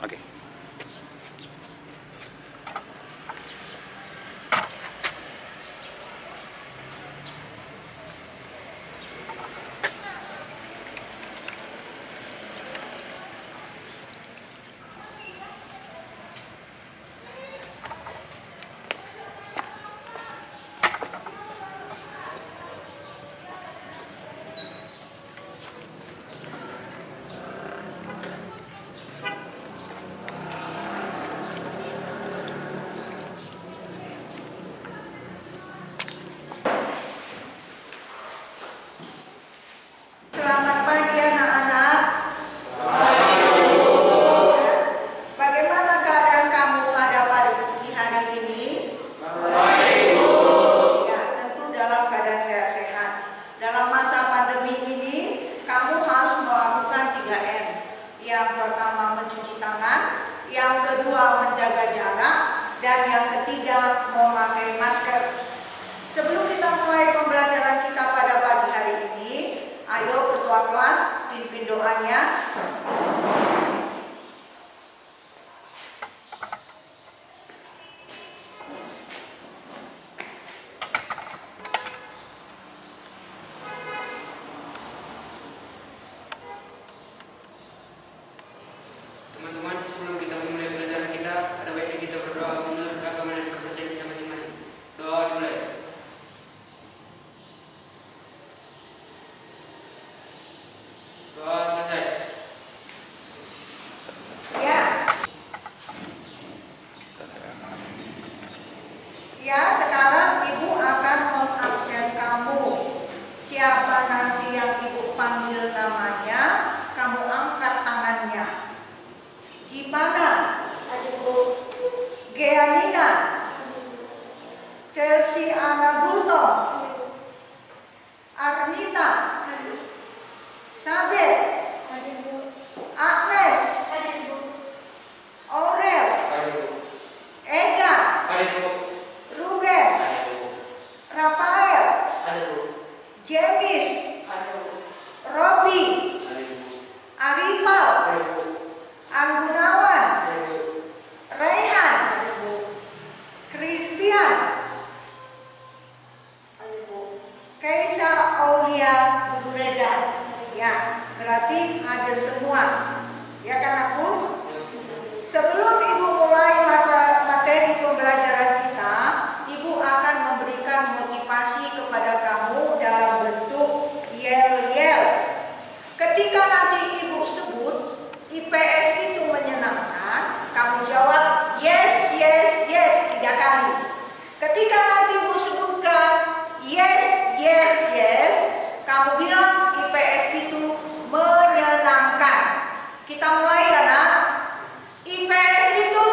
Oke. Selamat pagi anak-anak. Bagaimana keadaan kamu pada pagi hari ini? Ya, tentu dalam keadaan sehat-sehat. Dalam masa pandemi ini, kamu harus melakukan 3M. Yang pertama mencuci tangan, yang kedua menjaga jarak, dan yang ketiga memakai masker. Sebelum kita mulai pembelajaran kita pada pagi hari ini, ayo ketua kelas pimpin doanya. Teman-teman, sebelum kita memulai pelajaran kita, ada baiknya kita berdoa menurut agama dan kepercayaan kita masing-masing. Doa dimulai. Doa selesai. Ya. Ya, sekarang ibu akan mengabsen kamu. Siapa nanti yang ibu panggil namanya, kamu angkat tangannya. Gimana? Geanina, Chelsea Anna Gultom, Arnita, Sabet, Agnes, Aurel, Ega, Ruben, Rafael, James, Robi, Arifal, Anggunawan, Raihan, Christian, Kaisa Aulia Bureda. Ya, berarti hadir semua. Ya kan aku? Sebelum ibu mulai materi pembelajaran kita, ibu akan memberikan motivasi kepada kamu dalam bentuk yel-yel. Ketika nanti ibu sebut IPS itu menyenangkan, kamu jawab yes, yes, yes 3 kali. Ketika nanti ibu sebutkan yes, yes, yes, kamu bilang IPS itu menyenangkan. Kita mulai ya nak. IPS itu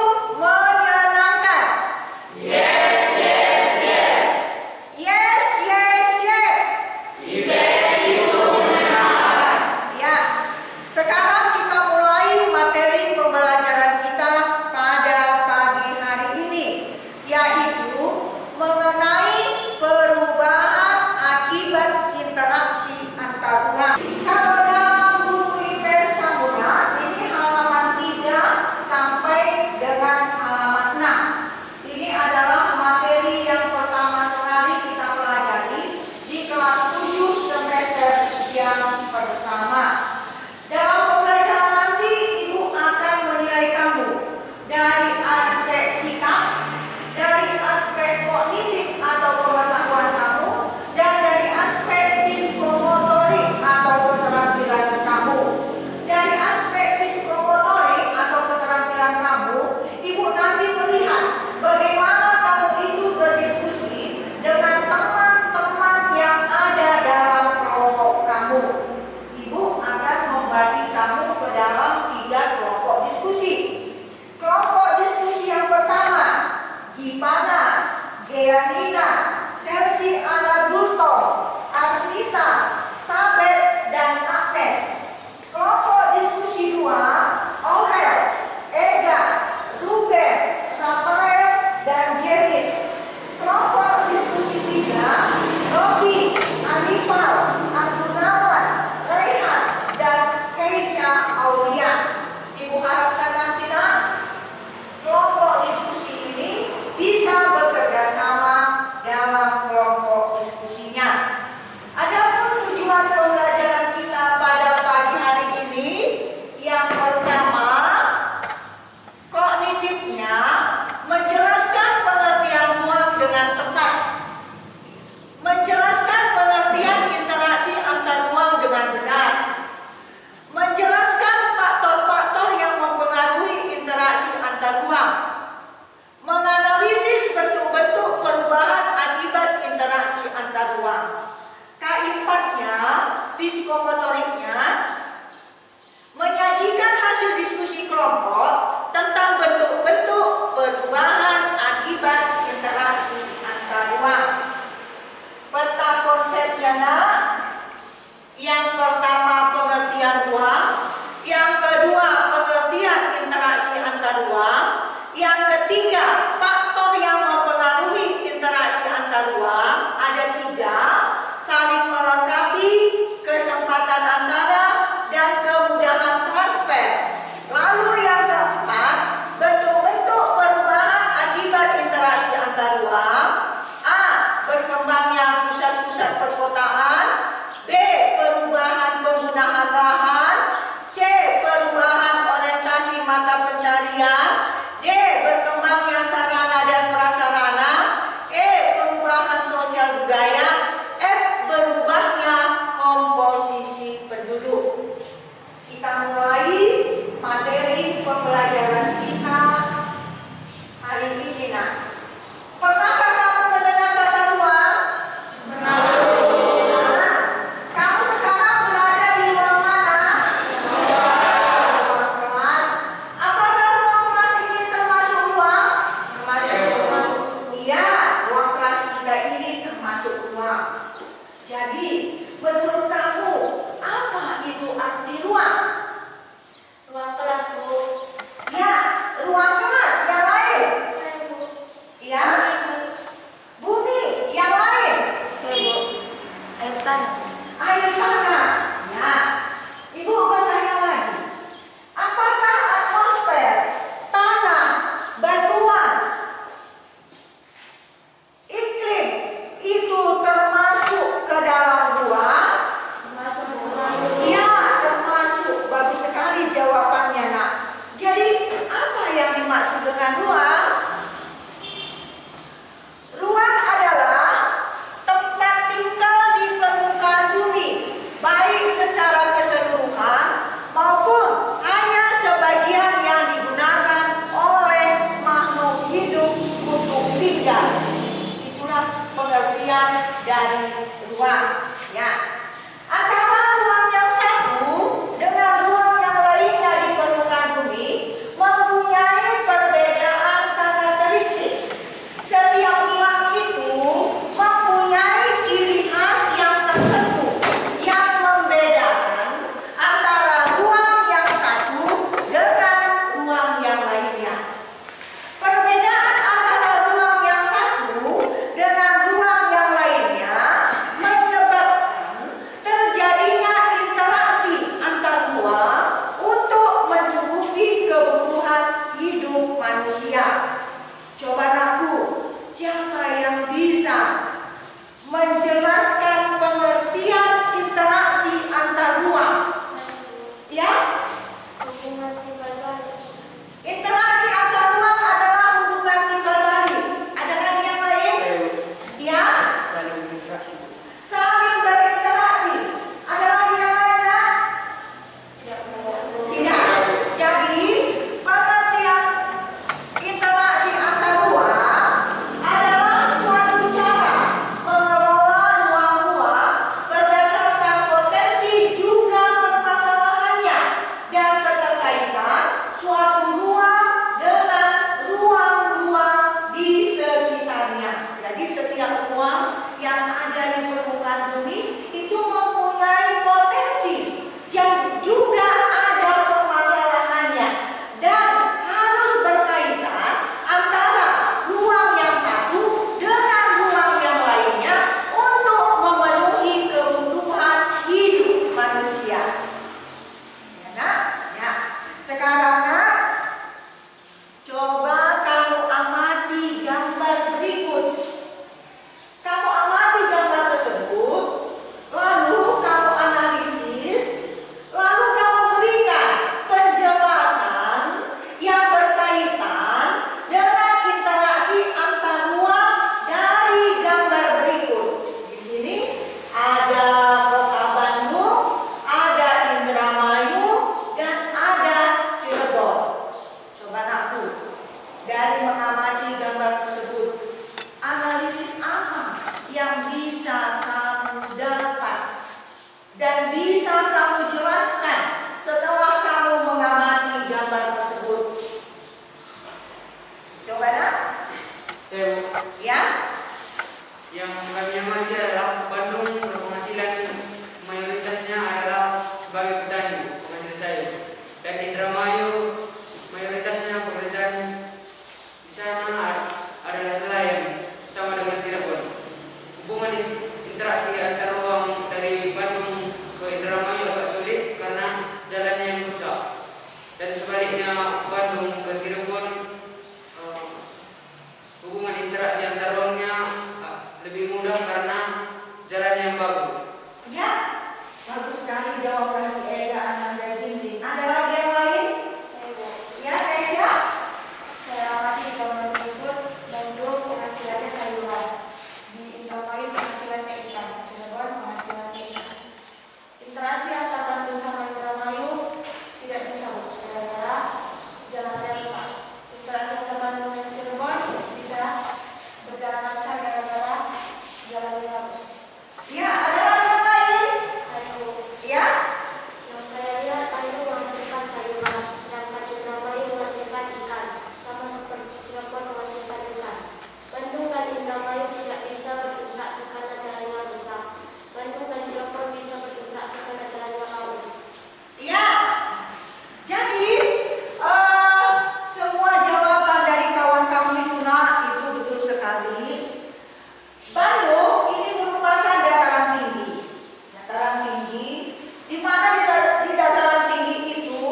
sebaliknya menyajikan hasil diskusi kelompok tentang bentuk-bentuk perubahan akibat interaksi antar ruang. Peta konsepnya, yang pertama pengertian ruang, yang kedua pengertian interaksi antar ruang, yang ketiga faktor yang mempengaruhi interaksi antar ruang. Ada 3, saling melengkapi, kesempatan antara, dan kemudahan transfer. Lalu yang keempat, bentuk-bentuk perubahan akibat interaksi antar ruang. A. Berkembangnya pusat-pusat perkotaan. B. Perubahan penggunaan lahan. C. Perubahan orientasi mata pencarian. D. Berkembangnya sarana dan prasarana. E. Perubahan sosial budaya. F. Berubahnya komposisi penduduk. Kita mulai materi pembelajaran kita hari ini. Pernahkah kamu mendengar kata ruang? Kamu sekarang berada di ruang mana? Ruang kelas. Apakah ruang kelas ini termasuk ruang? Iya, ruang kelas kita ini termasuk ruang. Jadi, menurut kamu, apa itu arti ruang? Ruang kelas, Bu. Ya, ruang kelas. Yang lain? Bu. Ya, bumi. Yang lain? Bu. Air tanah. Air tanah. Ya, Ibu bertanya lagi. Apakah atmosfer, tanah, batuan, iklim itu termasuk ke dalam ruang? Masuk. Ya, termasuk. Bagus sekali jawabannya, Nak. Jadi, apa yang dimaksud dengan ruang? Ruang adalah tempat tinggal di permukaan bumi, baik secara keseluruhan maupun hanya sebagian yang digunakan oleh makhluk hidup untuk tinggal. Itulah pengertian dari ruang. Ya. Antara ruang yang satu dengan ruang yang lainnya di permukaan bumi mempunyai perbedaan karakteristik. Setiap ruang itu mempunyai ciri khas yang tertentu yang membedakan antara ruang yang satu dengan ruang yang lainnya. Perbedaan antara ruang yang satu dengan ruang yang lainnya menyebabkan terjadinya interaksi antar ruang untuk mencukupi kebutuhan hidup manusia. Coba Naku, siapa yang bisa menjelaskan pengertian interaksi antar ruang? Ya? Hubungan timbal balik. Interaksi antar ruang adalah hubungan timbal balik. Ada lagi yang lain? Ya? Saling berinteraksi. Saling berinteraksi. Ada lagi yang lain, Nak? Tidak banyak, Bu. Tidak. Jadi, pengertian interaksi antar ruang adalah suatu cara mengelola ruang-ruang berdasarkan potensi juga permasalahannya dan keterkaitan suatu ruang dengan ruang-ruang di sekitarnya. Jadi setiap ruang yang ada di permukaan bumi itu mempunyai potensi dan juga ada permasalahannya dan harus berkaitan antara ruang yang satu dengan ruang yang lainnya untuk memenuhi kebutuhan hidup manusia. Ya, Nak? Ya. Sekarang, Nak, coba kamu amati gambar berikut. Kamu amati gambar tersebut, lalu kamu analisis, lalu kamu berikan penjelasan yang berkaitan dengan interaksi antar ruang dari gambar berikut. Di sini ada Kota Bandung, ada Indramayu, dan ada Cirebon. sebagai petani, penghasil sayur. Dan Indramayu mayoritasnya pekerjaan di sana adalah nelayan, sama dengan Cirebon. Hubungan interaksi antar ruang dari Bandung ke Indramayu agak sulit karena jalannya yang rusak. Dan sebaliknya Bandung ke Cirebon, hubungan interaksi antar ruangnya lebih mudah karena jalannya yang bagus. Ya, bagus sekali jawaban si Ega, Ananda, Dinding. Ada lagi yang lain? Saya Bu. Ya, Aisyah? Saya amati di Kabupaten Bogor, Bandung penghasilannya sayuran. Di Indramayu penghasilannya ikan. Cirebon penghasilannya ikan. Interaksi antar Bandung sama Indramayu tidak bisa Bu, gara-gara jalannya rusak. Interaksi antar Bandung dan Cirebon bisa berjalan lancar gara-gara jalannya bagus. Ya, ada lagi yang lain? Saya Bu. Ya? Yang saya lihat Bandung menghasilkan sayuran, sedangkan Indramayu menghasilkan ikan, sama seperti Cirebon menghasilkan ikan. Bandung dan Indramayu tidak bisa berinteraksi karena jalannya rusak. Bandung dan Cirebon bisa berinteraksi karena jalannya halus. Ya. Jadi, semua jawaban dari kawan kamu itu nak, itu betul sekali. Bandung ini merupakan dataran tinggi. Dataran tinggi, di mana di dataran tinggi itu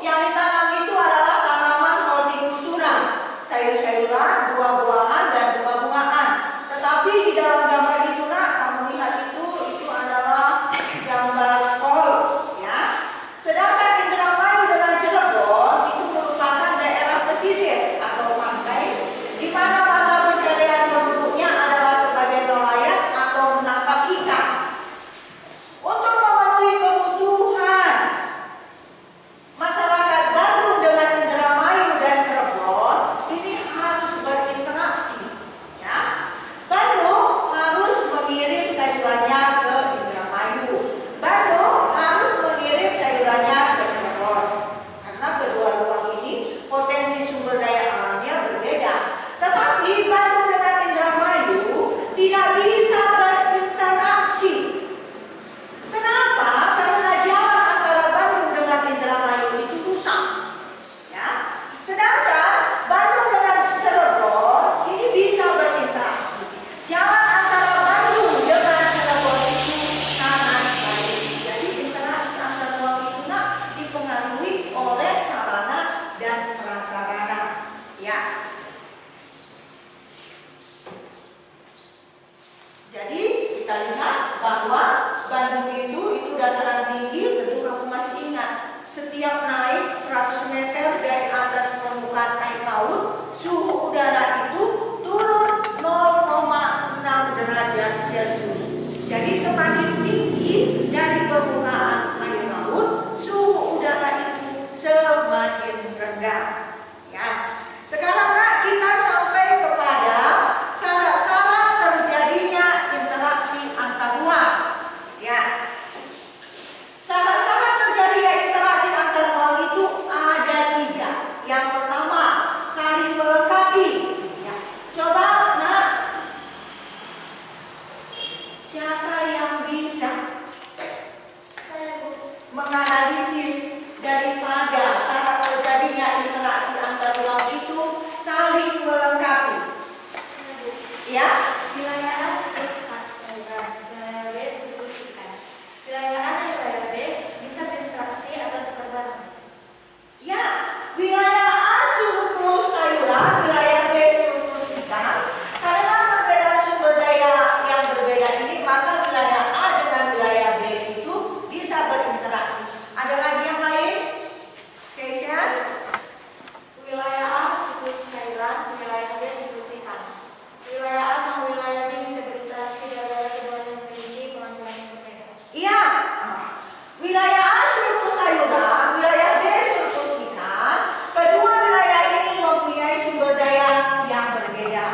yang ditanam itu adalah tanaman hortikultura, sayur-sayuran, buah-buahan dan bunga-bungaan. Tetapi di dalam gambar itu nak, kamu lihat itu adalah gambar kol, ya. Sedangkan Indramayu dengan Cirebon itu merupakan daerah pesisir atau pantai, di mana mata pencarian penduduknya adalah sebagai nelayan atau menangkap ikan. Untuk memenuhi kebutuhan masyarakat Bandung dengan Indramayu dan Cirebon ini harus berinteraksi, ya. Bandung harus mengirim sayurannya ke Indramayu. Bandung harus mengirim sayurannya ke Cirebon. Karena kedua ruang ini potensi sumber daya alamnya berbeda. Tetapi Bandung dengan Indramayu tidak bisa berinteraksi. Kenapa? Karena jalan antara Bandung dengan Indramayu itu rusak. Ya. Sedangkan Bandung dengan Cirebon ini bisa berinteraksi. Jalan antara Bandung dengan Cirebon itu sangat baik. Jadi interaksi antar ruang itu nak dipengaruhi oleh sarana dan prasarana. Ya. Jadi kita lihat bahwa Bandung itu dataran tinggi, tentu kamu masih ingat. Setiap naik 100 meter dari atas permukaan air laut, suhu udara itu turun 0,6 derajat Celcius. Jadi semakin tinggi dari permukaan air laut, suhu udara itu semakin rendah. Ya. Sekarang nak kita sampai kepada syarat-syarat terjadinya interaksi antar ruang. Ya. Syarat-syarat terjadinya interaksi antar ruang itu ada 3. Yang pertama, saling melengkapi. Ya. Coba nak, siapa yang bisa Saya Bu. menganalisis daripada syarat terjadinya interaksi antar ruang itu saling melengkapi? Saya Bu. Ya. Wilayah A siklus sayuran, wilayah B siklus ikan. Wilayah A dan wilayah B bisa berinteraksi atau tukar barang. Ya, wilayah A surplus sayuran, wilayah B surplus ikan. Karena perbedaan sumber daya yang berbeda ini, maka wilayah A dengan wilayah B itu bisa berinteraksi. Ada lagi yang lain? Keisha? Wilayah A siklus sayuran, wilayah B siklus ikan. Wilayah A sama wilayah B bisa berinteraksi gara-gara keduanya memiliki penghasilan yang berbeda. Iya. Wilayah A surplus sayuran, wilayah B surplus ikan. Kedua wilayah ini mempunyai sumber daya yang berbeda.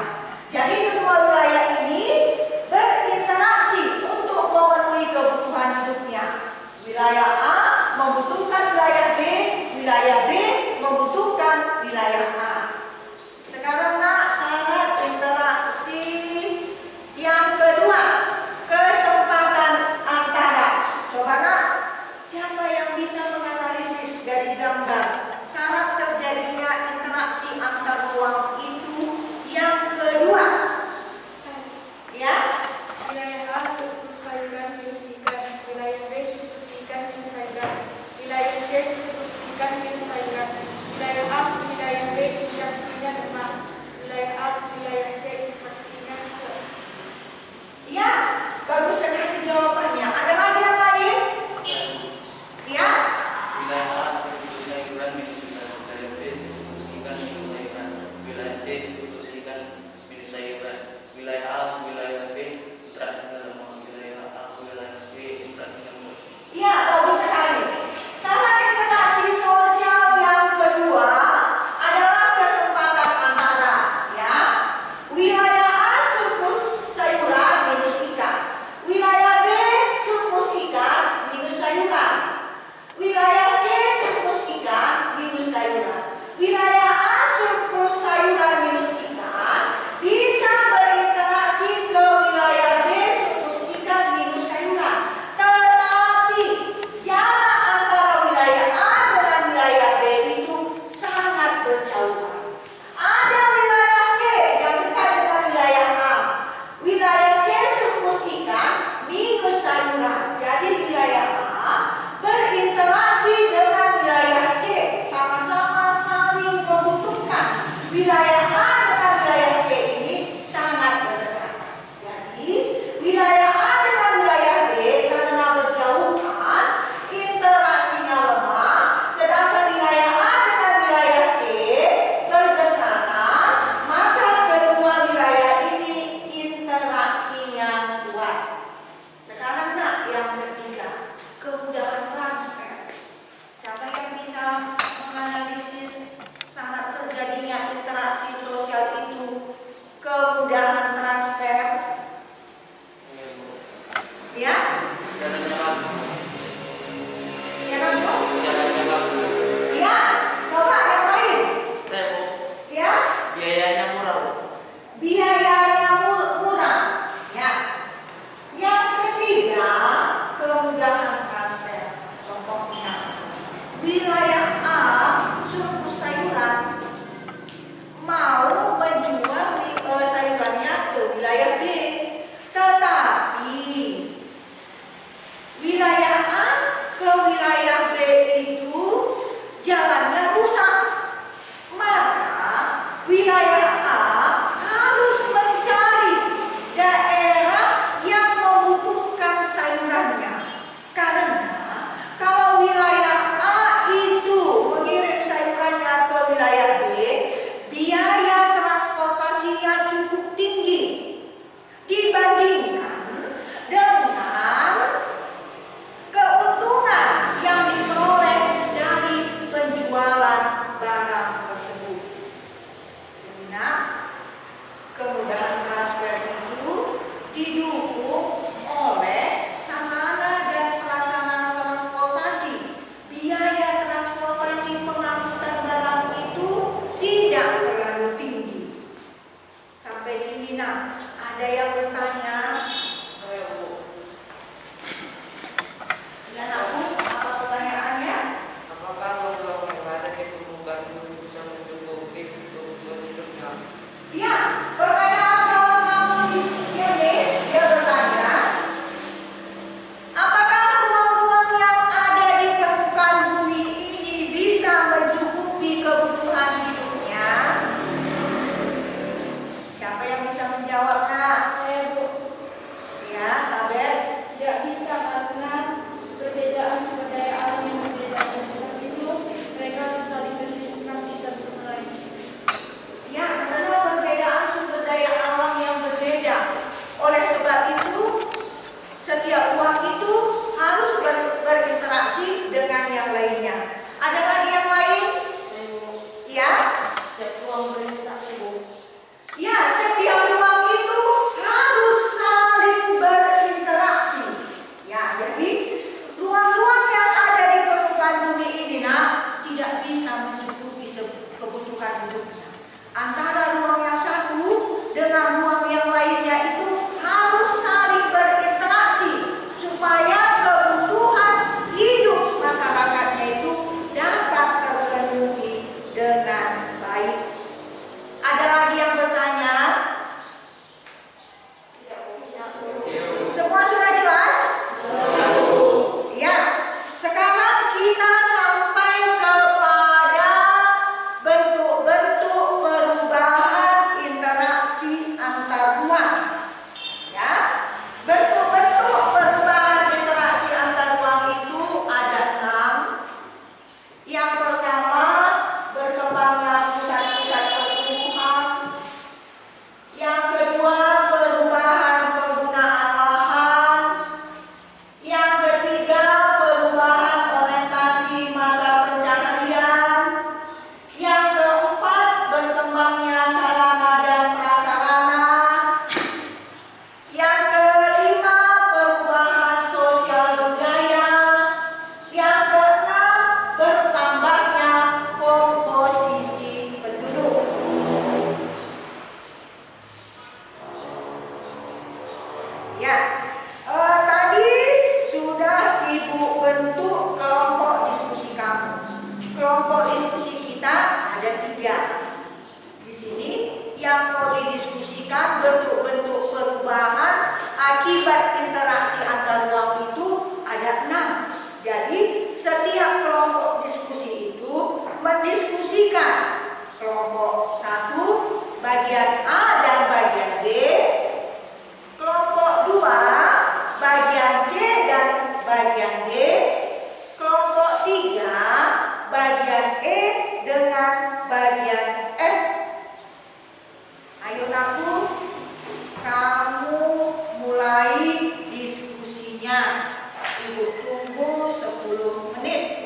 Jadi kedua wilayah ini berinteraksi untuk memenuhi kebutuhan hidupnya. Wilayah A membutuhkan wilayah B, wilayah B membutuhkan wilayah A. Sekarang nak syarat interaksi yang kedua, kesempatan antara. Coba nak, siapa yang yang bisa menganalisis dari gambar syarat terjadinya interaksi antar ruang itu yang kedua. Ya, Wilayah A struktur sayuran minus ikan, wilayah B struktur ikan minus sayuran, wilayah C struktur ikan minus sayuran, wilayah A, wilayah B interaksinya lemah, wilayah A, wilayah C interaksinya kuat. ya, bagus sekali jawabannya. Ada lagi yang lain? Ya, Wilayah A struktur sayuran minus diskusikan. Kelompok 1 bagian A dan bagian B, kelompok 2 bagian C dan bagian D, kelompok 3 bagian E dengan bagian F. Ayo Naku, kamu mulai diskusinya. Ibu tunggu 10 menit.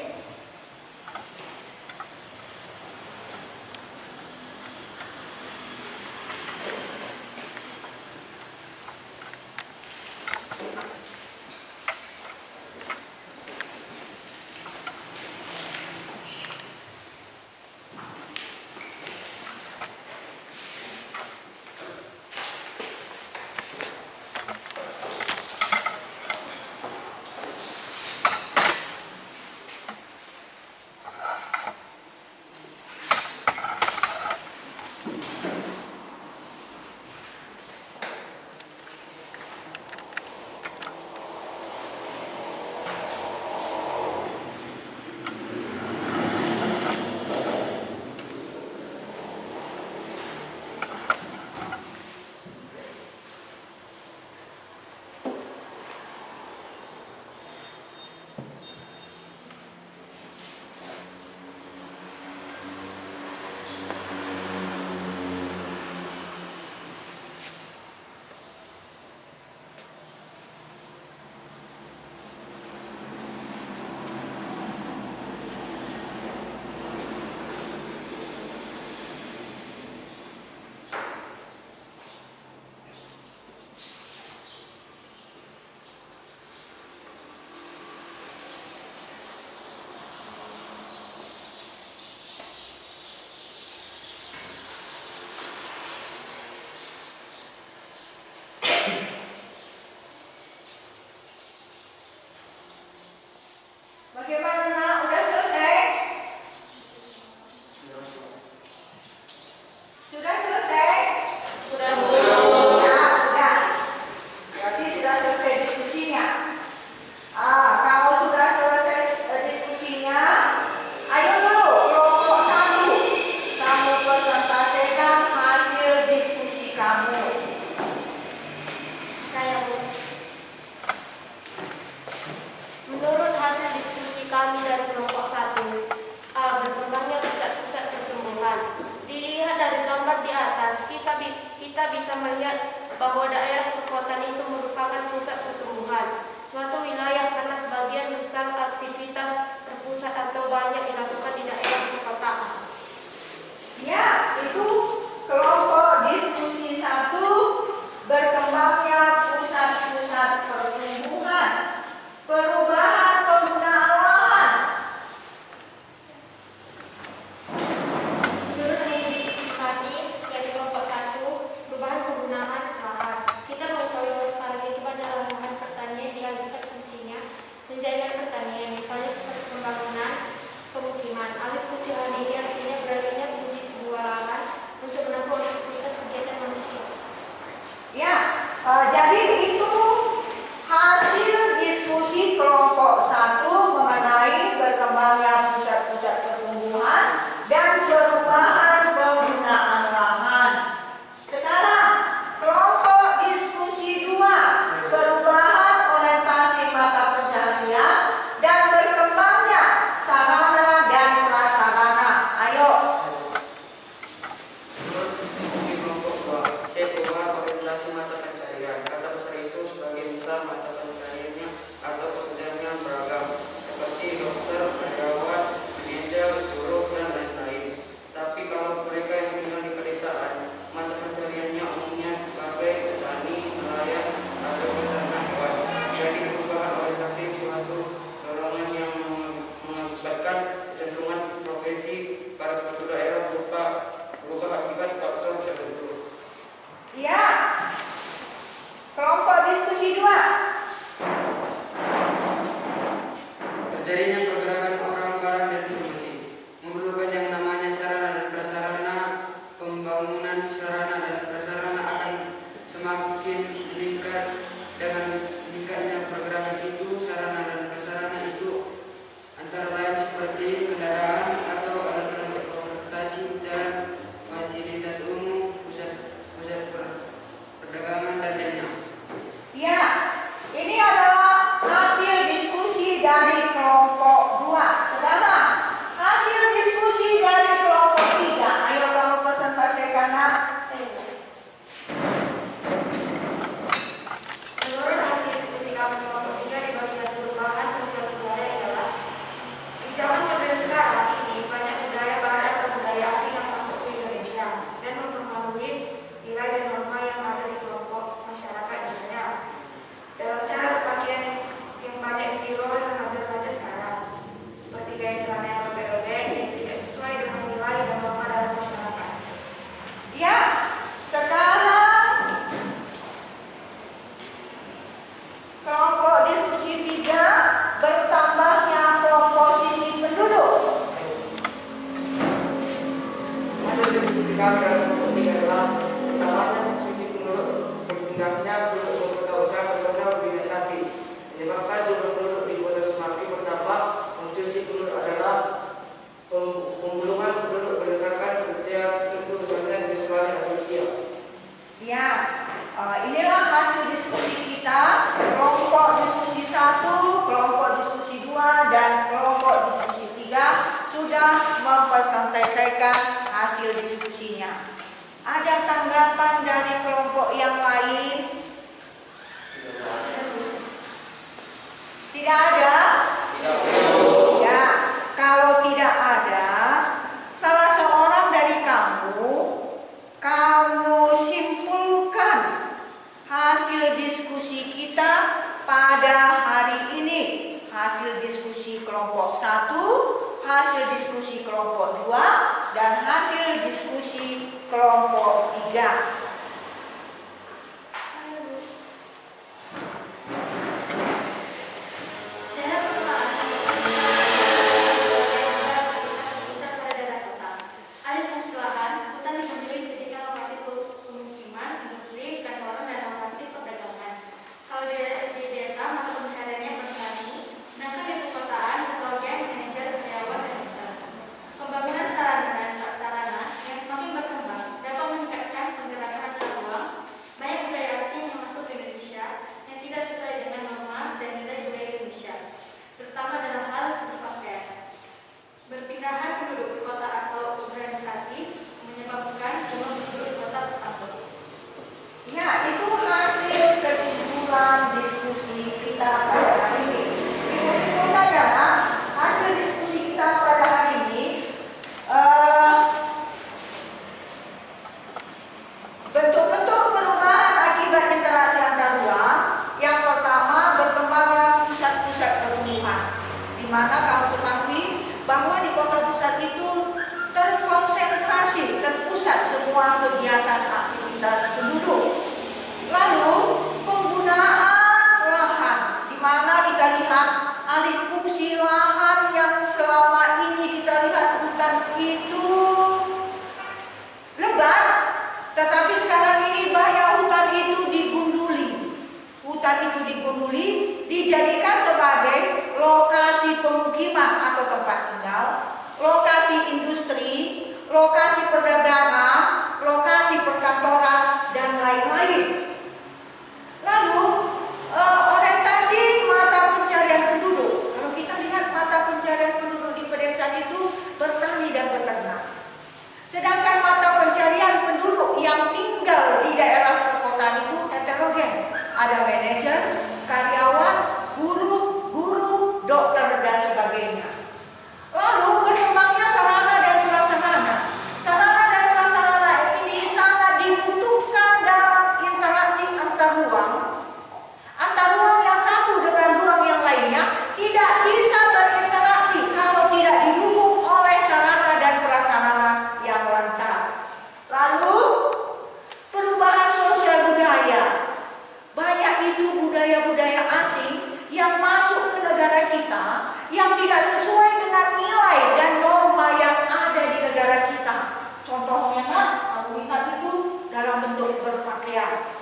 pemberian celana yang robek-robek yang tidak sesuai dengan nilai dan norma dalam masyarakat. Ya, sekarang kelompok diskusi 3 bertambahnya komposisi penduduk. Hasil diskusi kami dalam kelompok 3 adalah pertamanya komposisi penduduk, berpindahnya penduduk kota usaha ke zona urbanisasi, menyebabkan jumlah penduduk di kota semakin bertambah. Komposisi penduduk adalah penggulungan penduduk berdasarkan kriteria tertentu, misalnya jenis kelamin atau usia. Ya, inilah hasil diskusi kita, kelompok diskusi 1, kelompok diskusi 2, dan kelompok diskusi 3 sudah mempresentasikan hasil diskusinya. Ada tanggapan dari kelompok yang lain? Tidak ada? Ya, kalau tidak ada, salah seorang dari kamu simpulkan hasil diskusi kita pada hari ini. Hasil diskusi kelompok 1, hasil diskusi kelompok 2, dan hasil diskusi kelompok 3. Kegiatan aktivitas penduduk. Lalu penggunaan lahan, di mana kita lihat alih fungsi lahan yang selama ini kita lihat hutan itu lebat, tetapi sekarang ini banyak hutan itu digunduli. Hutan itu digunduli, dijadikan sebagai lokasi pemukiman atau tempat tinggal, lokasi industri, lokasi perdagangan, lokasi perkantoran, dan lain-lain. Lalu orientasi mata pencarian penduduk. Kalau kita lihat mata pencarian penduduk di pedesaan itu bertani dan beternak. Sedangkan mata pencarian penduduk yang tinggal di daerah perkotaan itu heterogen. Ada manajer, karyawan, guru, dokter, dan sebagainya. Lalu berkembangnya sarana dan prasarana. Sarana dan prasarana ini sangat dibutuhkan dalam interaksi antar ruang yang satu dengan ruang yang lainnya tidak bisa berinteraksi kalau tidak didukung oleh sarana dan prasarana yang lancar. Lalu perubahan sosial budaya. Banyak itu budaya-budaya asing yang masuk ke negara kita yang tidak sesuai dengan nilai dan norma yang ada di negara kita. Contohnya, kamu lihat itu dalam bentuk berpakaian,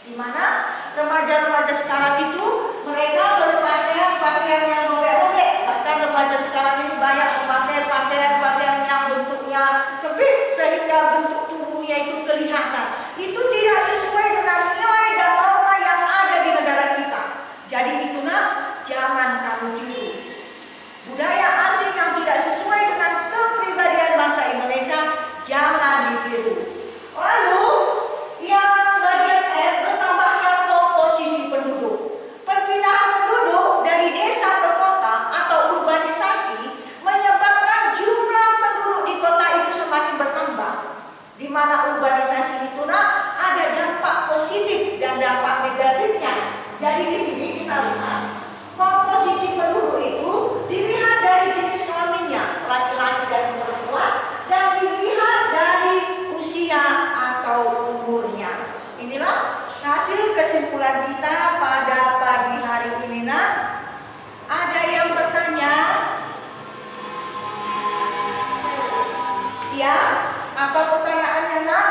di mana remaja-remaja sekarang itu mereka berpakaian yang robek-robek. Bahkan remaja sekarang ini banyak memakai pakaian yang bentuknya sempit sehingga bentuk tubuhnya itu kelihatan. Itu tidak sesuai dengan nilai dan norma yang ada di negara kita. Jadi itu jangan kamu tiru. Budaya asing yang tidak sesuai dengan kepribadian bangsa Indonesia jangan ditiru. Lalu yang bagian bertambahnya komposisi penduduk. Perpindahan penduduk Apa pertanyaannya, nak?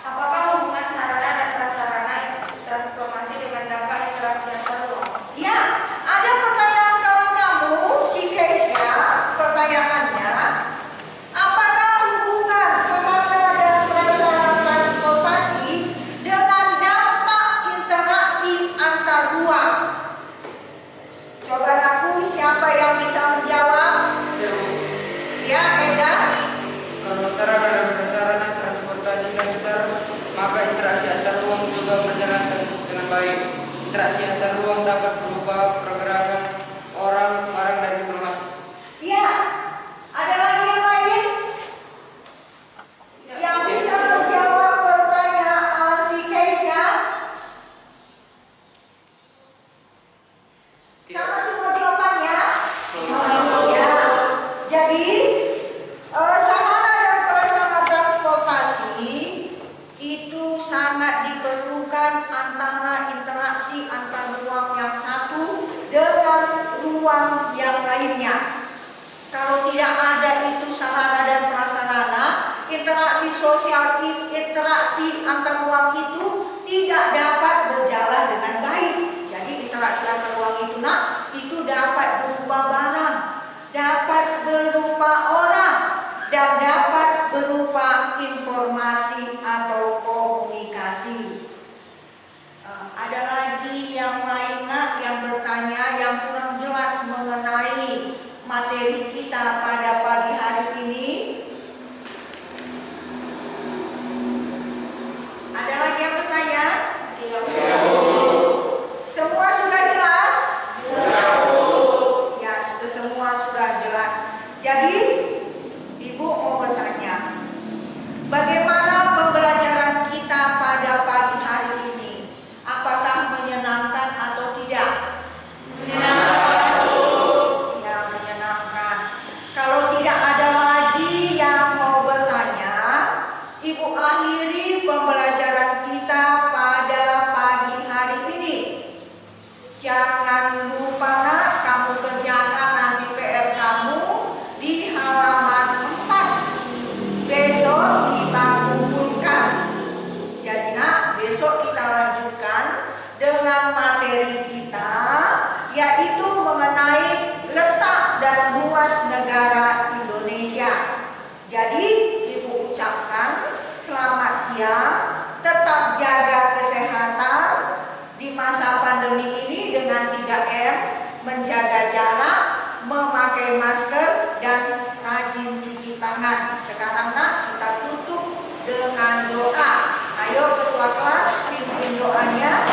Apakah hubungan sarana dan prasarana transportasi dengan dampak interaksi antar ruang? Ya, ada pertanyaan kawan kamu, si Keisha, pertanyaannya, apakah hubungan sarana dan prasarana transportasi dengan dampak interaksi antar ruang? Coba aku, siapa yang bisa menjawab? Ya, Eda. Kalau sarana dan prasarana transportasi lancar, maka interaksi antar ruang juga berjalan dengan baik. Interaksi antar ruang dapat berupa pergerakan orang, barang, dan informasi. Ya, ada lagi yang lain? Yang bisa menjawab pertanyaan si Keisha? Sama semua jawabannya? Ya, jadi sarana dan prasarana transportasi itu sangat diperlukan antara interaksi antar ruang yang satu dengan ruang yang lainnya. Kalau tidak ada itu sarana dan prasarana, interaksi sosial, interaksi antar ruang itu tidak dapat berjalan dengan baik. Jadi interaksi antar ruang itu, nak, itu dapat berupa barang, dapat berupa orang, dan dapat berupa informasi atau komunikasi. Ada lagi yang lain, nak, yang bertanya yang kurang jelas mengenai materi kita pada pagi hari ini? Ada lagi yang bertanya? Semua sudah jelas? Ya, semua sudah jelas. Jadi, Ibu mau bertanya, bagaimana pembelajaran kita pada pagi hari ini? Apakah menyenangkan atau tidak? Ya, menyenangkan. Kalau tidak ada lagi yang mau bertanya, Ibu akhiri pembelajaran kita pada pagi hari ini. Jangan lupa, nak, kamu kerjakan nanti PR kamu di halaman 4. Besok kita kumpulkan. Jadi, nak, besok kita lanjutkan dengan materi kita, yaitu mengenai letak dan luas negara Indonesia. Jadi, Ibu ucapkan selamat siang, tetap jaga kesehatan di masa pandemi ini dengan 3M, menjaga jarak, memakai masker, dan rajin cuci tangan. Sekarang, nak, kita tutup dengan doa. Ayo ketua kelas, pimpin doanya.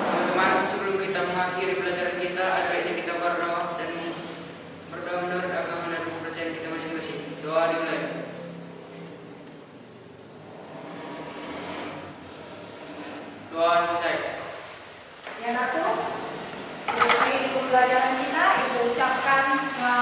Teman-teman, sebelum kita mengakhiri pelajaran kita, ada baiknya kita berdoa dan berdoa menurut agama dan kepercayaan kita masing-masing. Doa dimulai. Doa selesai. Ya, aku, selesai pembelajaran kita, Ibu ucapkan selamat